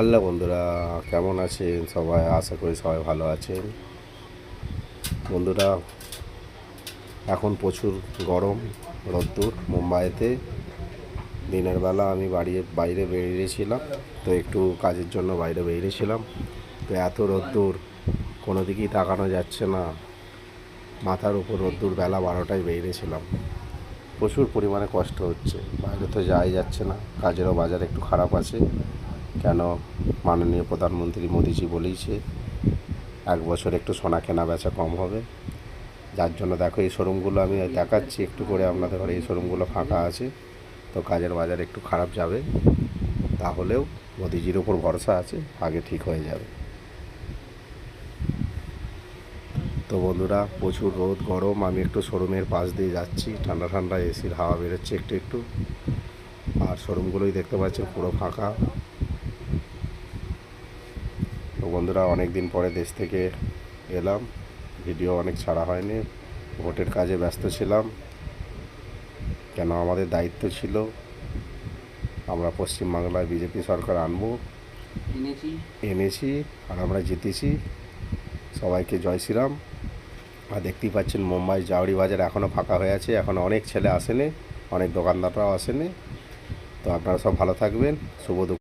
Hello বন্ধুরা, কেমন আছেন সবাই? আশা করি সবাই ভালো আছেন। বন্ধুরা, এখন প্রচুর গরম, রোদ্দুর মুম্বাইতে। দিনের বেলা আমি বাইরে বেরিয়েছিলাম, তো একটু কাজের জন্য বাইরে বেরিয়েছিলাম। তো এত রোদ্দুর, কোনো দিকেই তাকানো যাচ্ছে না। মাথার উপর রোদ্দুর, বেলা 12টায় বেরিয়েছিলাম। প্রচুর পরিমাণে কষ্ট হচ্ছে, বাইরে তো যাওয়াই যাচ্ছে না। কাজেরও বাজার একটু খারাপ আছে, কেন মাননীয় প্রধানমন্ত্রী মোদিজি বলেইছে 1 বছর একটু সোনা কেনা বেচা কম হবে। যার জন্য দেখো এই শোরুমগুলো আমি দেখাচ্ছি একটু করে আপনাদের ঘরে। এই শোরুমগুলো ফাঁকা আছে, তো কাজের বাজার একটু খারাপ যাবে, তাহলেও মোদিজির ওপর ভরসা আছে, আগে ঠিক হয়ে যাবে। তো বন্ধুরা, প্রচুর রোদ গরম, আমি একটু শোরুমের পাশ দিয়ে যাচ্ছি। ঠান্ডা ঠান্ডা এসির হাওয়া বেরোচ্ছে একটু একটু। আর শোরুমগুলোই দেখতে পাচ্ছেন পুরো ফাঁকা। তো বন্ধুরা, অনেক দিন পরে দেশ থেকে এলাম, ভিডিও অনেক ছাড়া হয়নি। ভোটের কাজে ব্যস্ত ছিলাম, কেন আমাদের দায়িত্ব ছিল আমরা পশ্চিমবাংলায় বিজেপি সরকার এনেছি আর আমরা জিতেছি। সবাইকে জয় শ্রীরাম। আর দেখতেই পাচ্ছেন মুম্বাই জাউরি বাজার এখনও ফাঁকা হয়ে আছে, এখনও অনেক ছেলে আসেনি, অনেক দোকানদাররাও আসেনি। তো আপনারা সব ভালো থাকবেন। শুভ দুপুর।